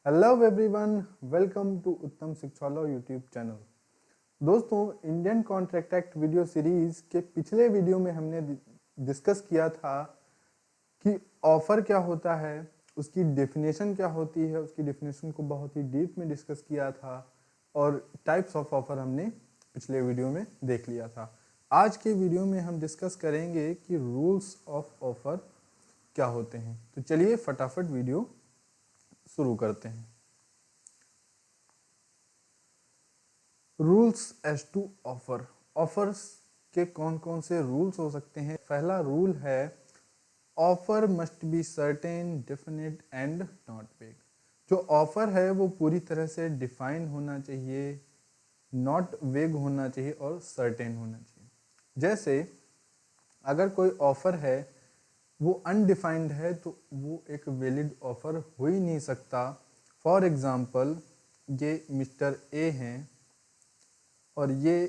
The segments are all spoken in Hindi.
हेलो एवरीवन, वेलकम टू उत्तम शिक्षालय यूट्यूब चैनल। दोस्तों, Indian contract act video series के पिछले वीडियो में हमने डिस्कस किया था कि ऑफर क्या होता है, उसकी डेफिनेशन क्या होती है। उसकी डेफिनेशन को बहुत ही डीप में डिस्कस किया था और टाइप्स ऑफ ऑफर हमने पिछले वीडियो में देख लिया था। आज के वीडियो में हम डिस्कस करेंगे कि रूल्स ऑफ ऑफर क्या होते हैं। तो चलिए फटाफट वीडियो शुरू करते हैं। Rules as to offer. Offers के कौन कौन से रूल्स हो सकते हैं। पहला रूल है offer must be certain, definite and not वेग। जो ऑफर है वो पूरी तरह से डिफाइन होना चाहिए, नॉट वेग होना चाहिए और सर्टेन होना चाहिए। जैसे अगर कोई ऑफर है वो अनडिफाइंड है तो वो एक वैलिड ऑफर हो ही नहीं सकता। फॉर एग्जाम्पल, ये मिस्टर ए हैं और ये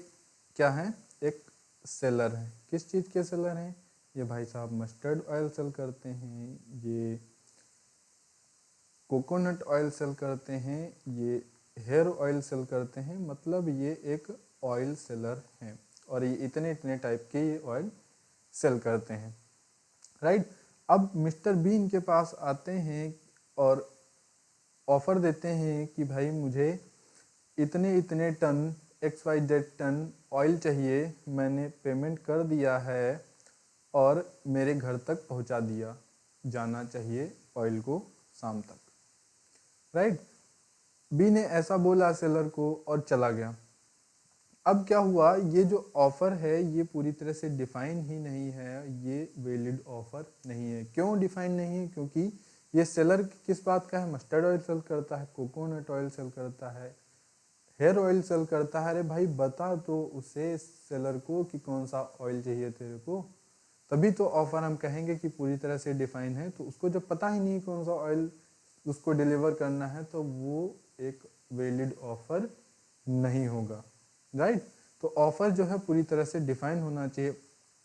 क्या है, एक सेलर है। किस चीज़ के सेलर हैं? ये भाई साहब मस्टर्ड ऑयल सेल करते हैं, ये कोकोनट ऑयल सेल करते हैं, ये हेयर ऑयल सेल करते हैं। मतलब ये एक ऑयल सेलर हैं और ये इतने इतने टाइप के ये ऑयल सेल करते हैं, राइट। अब मिस्टर बी इनके पास आते हैं और ऑफर देते हैं कि भाई मुझे इतने इतने टन XYZ टन ऑयल चाहिए, मैंने पेमेंट कर दिया है और मेरे घर तक पहुंचा दिया जाना चाहिए ऑयल को शाम तक, राइट। बी ने ऐसा बोला सेलर को और चला गया। अब क्या हुआ, ये जो ऑफर है ये पूरी तरह से डिफाइन ही नहीं है, ये वैलिड ऑफर नहीं है। क्यों डिफाइन नहीं है? क्योंकि ये सेलर किस बात का है? मस्टर्ड ऑयल सेल करता है, कोकोनट ऑयल सेल करता है, हेयर ऑयल सेल करता है। अरे भाई बता तो उसे सेलर को कि कौन सा ऑयल चाहिए तेरे को, तभी तो ऑफर हम कहेंगे कि पूरी तरह से डिफाइन है। तो उसको जब पता ही नहीं कौन सा ऑयल उसको डिलीवर करना है तो वो एक वैलिड ऑफर नहीं होगा, राइट। तो ऑफर जो है पूरी तरह से डिफाइन होना चाहिए।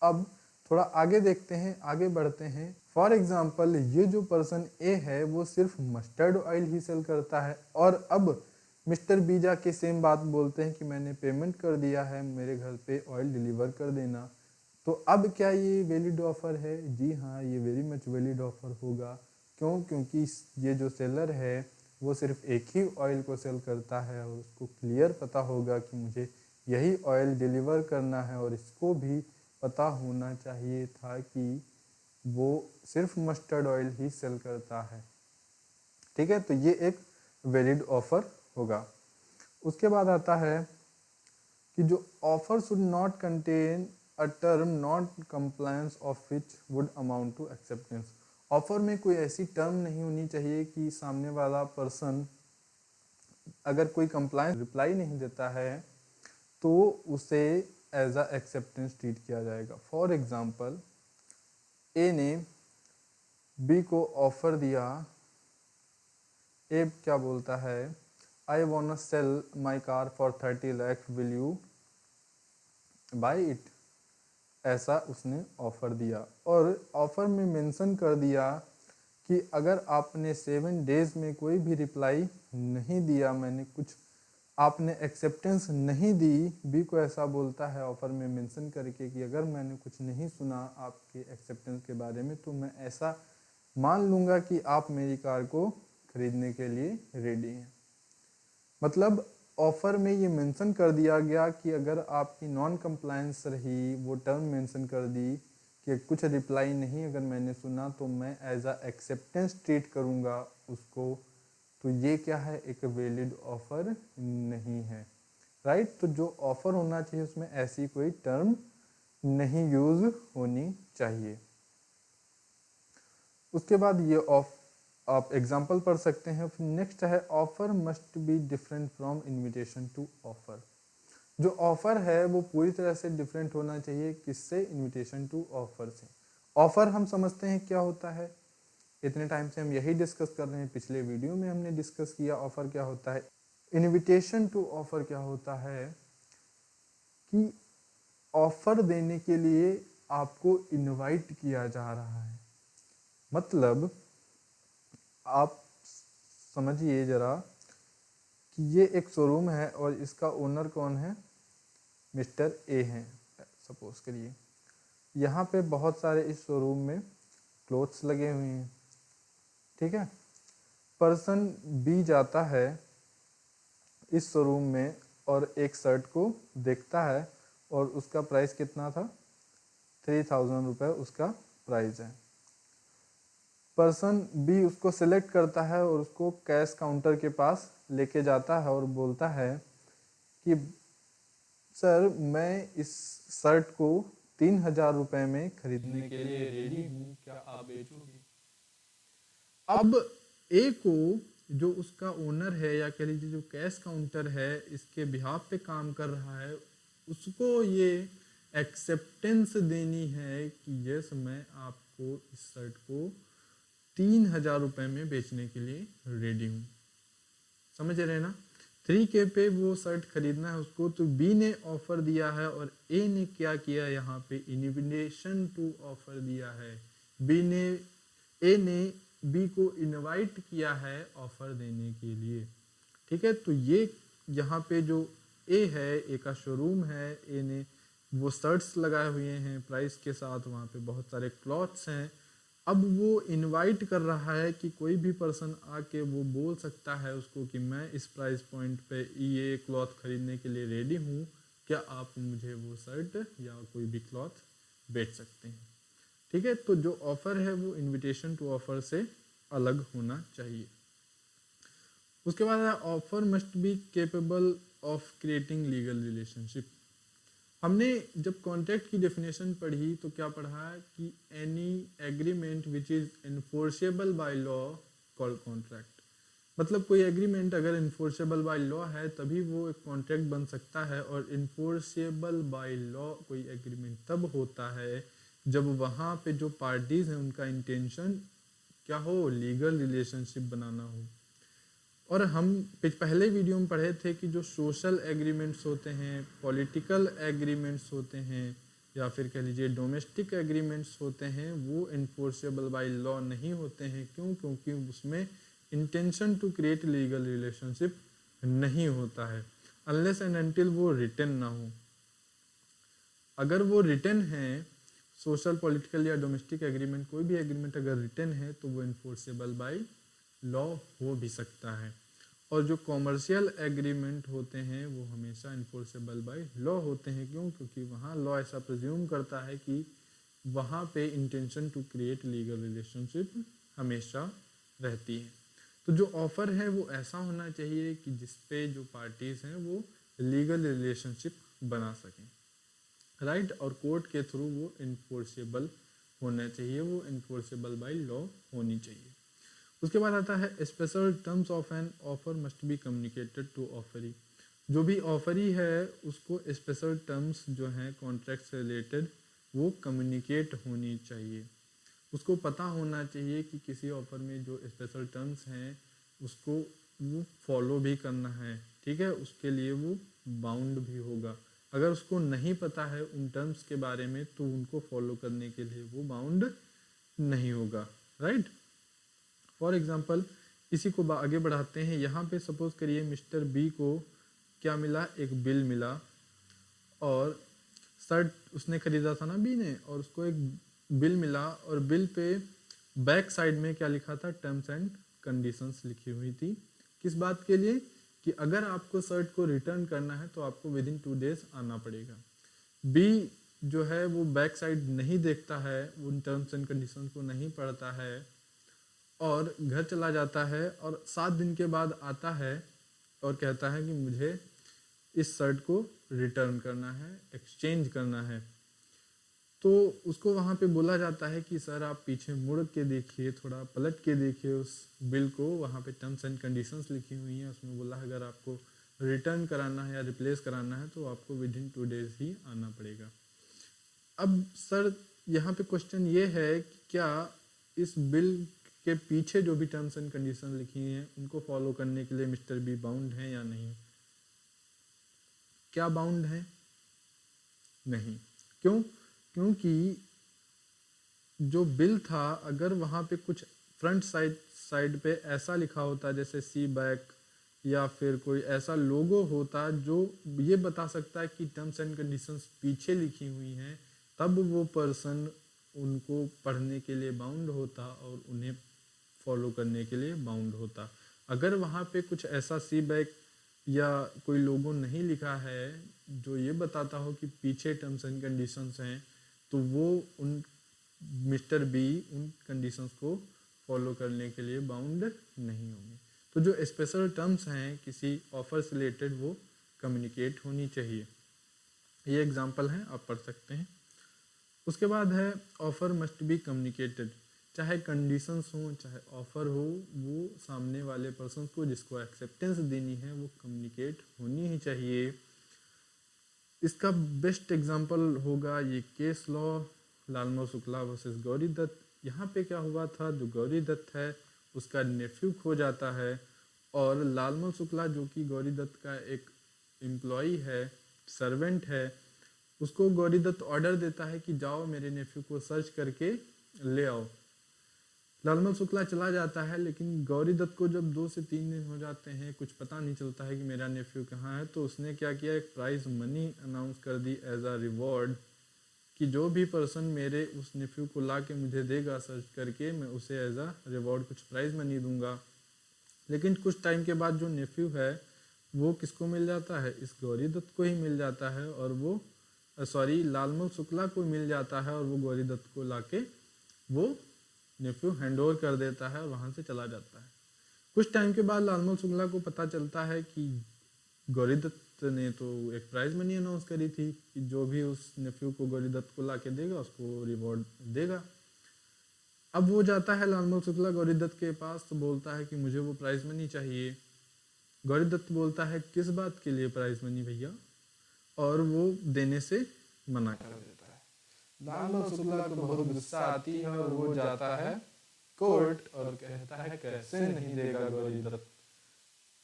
अब थोड़ा आगे देखते हैं, आगे बढ़ते हैं। फॉर एग्जाम्पल, ये जो पर्सन ए है वो सिर्फ मस्टर्ड ऑयल ही सेल करता है और अब मिस्टर बी जाके सेम बात बोलते हैं कि मैंने पेमेंट कर दिया है, मेरे घर पे ऑयल डिलीवर कर देना। तो अब क्या ये वैलिड ऑफर है? जी हाँ, ये वेरी मच वैलिड ऑफर होगा। क्यों? क्योंकि ये जो सेलर है वो सिर्फ एक ही ऑयल को सेल करता है और उसको क्लियर पता होगा कि मुझे यही ऑयल डिलीवर करना है और इसको भी पता होना चाहिए था कि वो सिर्फ मस्टर्ड ऑयल ही सेल करता है, ठीक है। तो ये एक वैलिड ऑफर होगा। उसके बाद आता है कि जो offer should not contain a term not compliance of which would amount to acceptance. Offer में कोई ऐसी टर्म नहीं होनी चाहिए कि सामने वाला पर्सन अगर कोई कंप्लायंस रिप्लाई नहीं देता है तो उसे एज अ एक्सेप्टेंस ट्रीट किया जाएगा। फॉर एग्जाम्पल, ए ने बी को ऑफर दिया। ए क्या बोलता है, I want sell my car for 30 lakh, will you by it. ऐसा उसने ऑफर दिया और ऑफर में मेंशन कर दिया कि अगर आपने 7 डेज में कोई भी रिप्लाई नहीं दिया, मैंने कुछ आपने एक्सेप्टेंस नहीं दी। बी को ऐसा बोलता है ऑफर में मेंशन करके कि अगर मैंने कुछ नहीं सुना आपके एक्सेप्टेंस के बारे में तो मैं ऐसा मान लूँगा कि आप मेरी कार को खरीदने के लिए रेडी हैं। मतलब ऑफर में ये मेंशन कर दिया गया कि अगर आपकी नॉन कंप्लायंस रही, वो टर्म मेंशन कर दी कि कुछ रिप्लाई नहीं अगर मैंने सुना तो मैं एज अ एक्सेप्टेंस ट्रीट करूँगा उसको। तो ये क्या है, एक वैलिड ऑफर नहीं है, राइट। तो जो ऑफर होना चाहिए उसमें ऐसी कोई टर्म नहीं यूज होनी चाहिए। उसके बाद ये आप एग्जाम्पल पढ़ सकते हैं। नेक्स्ट है offer must be different from invitation to offer. जो ऑफर है वो पूरी तरह से डिफरेंट होना चाहिए, किससे? इनविटेशन टू ऑफर से। ऑफर हम समझते हैं क्या होता है, इतने टाइम से हम यही डिस्कस कर रहे हैं। पिछले वीडियो में हमने डिस्कस किया ऑफर क्या होता है। इनविटेशन टू ऑफर क्या होता है कि ऑफर देने के लिए आपको इनवाइट किया जा रहा है। मतलब आप समझिए ज़रा कि ये एक शोरूम है और इसका ओनर कौन है, मिस्टर ए हैं सपोज करिए। यहाँ पे बहुत सारे इस शोरूम में क्लोथ्स लगे हुए हैं, ठीक है। पर्सन बी जाता है इस शोरूम में और एक शर्ट को देखता है और उसका प्राइस कितना था, 3000 रुपये उसका प्राइस है। पर्सन बी उसको सिलेक्ट करता है और उसको कैश काउंटर के पास लेके जाता है और बोलता है कि सर मैं इस शर्ट को 3000 रुपये में खरीदने के लिए रेडी हूँ, क्या आप बेचोगे। अब ए को जो उसका ओनर है या कह लीजिए जो कैश काउंटर है इसके बिहाफ पे काम कर रहा है, उसको ये एक्सेप्टेंस देनी है कि यस मैं आपको इस शर्ट को 3000 रुपये में बेचने के लिए रेडी हूँ। समझ रहे ना, 3K पे वो शर्ट खरीदना है उसको, तो बी ने ऑफर दिया है और ए ने क्या किया, यहाँ पे इनविटेशन टू ऑफर दिया है। ए ने बी को इनवाइट किया है ऑफर देने के लिए, ठीक है। तो ये यहाँ पे जो ए है, ए का शोरूम है, ए ने वो शर्ट्स लगाए हुए हैं प्राइस के साथ, वहाँ पे बहुत सारे क्लॉथ्स हैं। अब वो इनवाइट कर रहा है कि कोई भी पर्सन आके वो बोल सकता है उसको कि मैं इस प्राइस पॉइंट पे ये क्लॉथ खरीदने के लिए रेडी हूँ, क्या आप मुझे वो शर्ट या कोई भी क्लॉथ बेच सकते हैं, ठीक है। तो जो ऑफर है वो इनविटेशन टू ऑफर से अलग होना चाहिए। उसके बाद है offer must be capable of creating legal relationship. हमने जब कॉन्ट्रैक्ट की डेफिनेशन पढ़ी तो क्या पढ़ा कि any agreement which is enforceable by law called contract. मतलब कोई एग्रीमेंट अगर इन्फोर्सेबल बाय लॉ है तभी वो एक कॉन्ट्रैक्ट बन सकता है, और इन्फोर्सेबल बाय लॉ कोई एग्रीमेंट तब होता है जब वहाँ पे जो पार्टीज हैं उनका इंटेंशन क्या हो, लीगल रिलेशनशिप बनाना हो। और हम पहले वीडियो में पढ़े थे कि जो सोशल एग्रीमेंट्स होते हैं, पॉलिटिकल एग्रीमेंट्स होते हैं, या फिर कह लीजिए डोमेस्टिक एग्रीमेंट्स होते हैं, वो इन्फोर्सेबल बाय लॉ नहीं होते हैं। क्यों? क्योंकि उसमें intention to create legal relationship नहीं होता है, अनलेस एंड अनटिल वो रिटन ना हो। अगर वो रिटन है, सोशल, पॉलिटिकल या डोमेस्टिक एग्रीमेंट, कोई भी एग्रीमेंट अगर रिटन है तो वो इन्फोर्सेबल बाय लॉ हो भी सकता है। और जो कॉमर्शियल एग्रीमेंट होते हैं वो हमेशा इन्फोर्सेबल बाय लॉ होते हैं। क्यों? क्योंकि वहाँ लॉ ऐसा प्रिज्यूम करता है कि वहाँ पे intention to create legal relationship हमेशा रहती है। तो जो ऑफर है वो ऐसा होना चाहिए कि जिसपे जो पार्टीज हैं वो लीगल रिलेशनशिप बना सकें, राइट। और कोर्ट के थ्रू वो इन्फोर्सेबल होना चाहिए, वो इन्फोर्सेबल बाय लॉ होनी चाहिए। उसके बाद आता है special terms of an offer must be communicated to offeree. जो भी ऑफरी है उसको स्पेशल टर्म्स जो हैं कॉन्ट्रैक्ट से रिलेटेड वो कम्युनिकेट होनी चाहिए। उसको पता होना चाहिए कि किसी ऑफर में जो स्पेशल टर्म्स हैं उसको वो फॉलो भी करना है, ठीक है। उसके लिए वो बाउंड भी होगा। अगर उसको नहीं पता है उन टर्म्स के बारे में तो उनको फॉलो करने के लिए वो बाउंड नहीं होगा, राइट। फॉर एग्जाम्पल इसी को आगे बढ़ाते हैं। यहाँ पे सपोज करिए मिस्टर बी को क्या मिला, एक बिल मिला, और शर्ट उसने खरीदा था ना बी ने, और उसको एक बिल मिला, और बिल पे बैक साइड में क्या लिखा था, टर्म्स एंड कंडीशंस लिखी हुई थी। किस बात के लिए? कि अगर आपको शर्ट को रिटर्न करना है तो आपको विद इन 2 डेज आना पड़ेगा। बी जो है वो बैक साइड नहीं देखता है, उन टर्म्स एंड कंडीशंस को नहीं पढ़ता है, और घर चला जाता है, और 7 दिन के बाद आता है और कहता है कि मुझे इस शर्ट को रिटर्न करना है, एक्सचेंज करना है। तो उसको वहाँ पे बोला जाता है कि सर आप पीछे मुड़ के देखिए, थोड़ा पलट के देखिए उस बिल को, वहाँ पे टर्म्स एंड कंडीशंस लिखी हुई हैं, उसमें बोला है अगर आपको रिटर्न कराना है या रिप्लेस कराना है तो आपको विद इन 2 डेज ही आना पड़ेगा। अब सर यहाँ पे क्वेश्चन ये है कि क्या इस बिल के पीछे जो भी टर्म्स एंड कंडीशन लिखी हैं उनको फॉलो करने के लिए मिस्टर बी बाउंड है या नहीं? क्या बाउंड है? नहीं। क्यों? क्योंकि जो बिल था, अगर वहाँ पे कुछ फ्रंट साइड पे ऐसा लिखा होता जैसे सी बैक, या फिर कोई ऐसा लोगो होता जो ये बता सकता है कि टर्म्स एंड कंडीशंस पीछे लिखी हुई हैं, तब वो पर्सन उनको पढ़ने के लिए बाउंड होता और उन्हें फॉलो करने के लिए बाउंड होता। अगर वहाँ पे कुछ ऐसा सी बैक या कोई लोगो नहीं लिखा है जो ये बताता हो कि पीछे टर्म्स एंड कंडीशंस हैं, तो वो उन मिस्टर बी उन कंडीशंस को फॉलो करने के लिए बाउंड नहीं होंगे। तो जो स्पेशल टर्म्स हैं किसी ऑफर से रिलेटेड वो कम्युनिकेट होनी चाहिए। ये एग्जांपल हैं, आप पढ़ सकते हैं। उसके बाद है ऑफर मस्ट बी कम्युनिकेटेड। चाहे कंडीशंस हो चाहे ऑफर हो, वो सामने वाले पर्सन को जिसको एक्सेप्टेंस देनी है वो कम्युनिकेट होनी ही चाहिए। इसका बेस्ट एग्जांपल होगा ये case law Lalmohan Shukla versus Gauri Dutt. यहाँ पे क्या हुआ था, जो गौरी दत्त है उसका नेफ्यू खो जाता है और लालमोहन शुक्ला जो कि गौरी दत्त का एक एम्प्लॉई है, सर्वेंट है, उसको गौरी दत्त ऑर्डर देता है कि जाओ मेरे नेफ्यू को सर्च करके ले आओ। लालमोहन शुक्ला चला जाता है, लेकिन गौरी दत्त को जब 2 से 3 दिन हो जाते हैं, कुछ पता नहीं चलता है कि मेरा नेफ्यू कहाँ है, तो उसने क्या किया, एक प्राइज मनी अनाउंस कर दी एज अ रिवॉर्ड कि जो भी पर्सन मेरे उस नेफ्यू को ला के मुझे देगा सर्च करके, मैं उसे एज अ रिवॉर्ड कुछ प्राइज मनी दूंगा। लेकिन कुछ टाइम के बाद जो नेफ्यू है वो किसको मिल जाता है, इस गौरी दत्त को ही मिल जाता है, और वो लालमोहन शुक्ला को मिल जाता है, और वो गौरी दत्त को लाके वो नेफ्यू हैंड ओवर कर देता है और वहाँ से चला जाता है। कुछ टाइम के बाद लालमोहन शुक्ला को पता चलता है कि गौरी दत्त ने तो एक प्राइज मनी अनाउंस करी थी कि जो भी उस नेफ्यू को गौरी दत्त को ला के देगा उसको रिवॉर्ड देगा। अब वो जाता है लालमोहन शुक्ला गौरी दत्त के पास, तो बोलता है कि मुझे वो प्राइज मनी चाहिए। गौरी दत्त बोलता है किस बात के लिए प्राइज मनी भैया, और वो देने से मना कर देता है। लालमोहन शुक्ला को बहुत गुस्सा आती है और वो जाता है कोर्ट और कहता है कैसे नहीं देगा गौरी दत्त।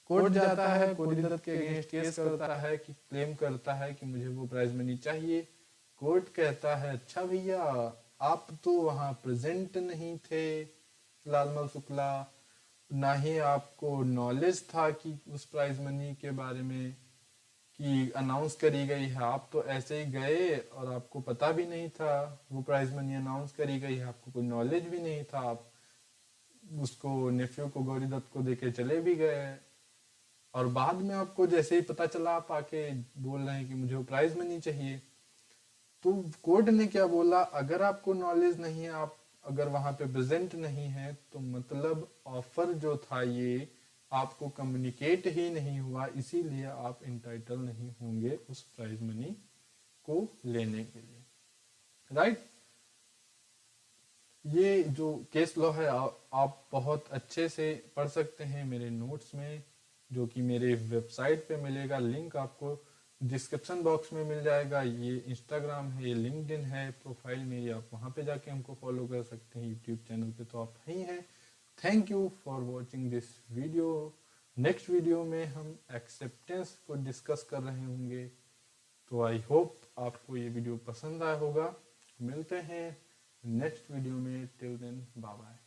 कोर्ट जाता है, गौरी दत्त के अगेंस्ट केस करता है कि क्लेम करता है कि मुझे वो प्राइज मनी चाहिए। कोर्ट कहता है अच्छा भैया आप तो वहाँ प्रेजेंट नहीं थे लालमोहन शुक्ला, ना ही आपको नॉलेज था कि उस प्राइज मनी के बारे में कि अनाउंस करी गई है, आप तो ऐसे ही गए और आपको पता भी नहीं था वो प्राइज मनी अनाउंस करी गई है, आपको कोई नॉलेज भी नहीं था, आप उसको नेफ्यू को गौरी दत्त को देके चले भी गए, और बाद में आपको जैसे ही पता चला आप आके बोल रहे हैं कि मुझे वो प्राइज मनी चाहिए। तो कोर्ट ने क्या बोला, अगर आपको नॉलेज नहीं है, आप अगर वहां पे प्रेजेंट नहीं है, तो मतलब ऑफर जो था ये आपको कम्युनिकेट ही नहीं हुआ, इसीलिए आप इंटाइटल नहीं होंगे उस प्राइज मनी को लेने के लिए। राइट, ये जो केस लॉ है आप बहुत अच्छे से पढ़ सकते हैं मेरे नोट्स में, जो कि मेरे वेबसाइट पे मिलेगा, लिंक आपको डिस्क्रिप्शन बॉक्स में मिल जाएगा। ये इंस्टाग्राम है, ये लिंक्डइन है प्रोफाइल मेरी, आप वहाँ पे जाके हमको फॉलो कर सकते हैं। यूट्यूब चैनल पे तो आप ही हैं। Thank you for watching this video. Next video में हम एक्सेप्टेंस को डिस्कस कर रहे होंगे, तो आई होप आपको ये वीडियो पसंद आया होगा। मिलते हैं नेक्स्ट वीडियो में, टिल देन बाय बाय।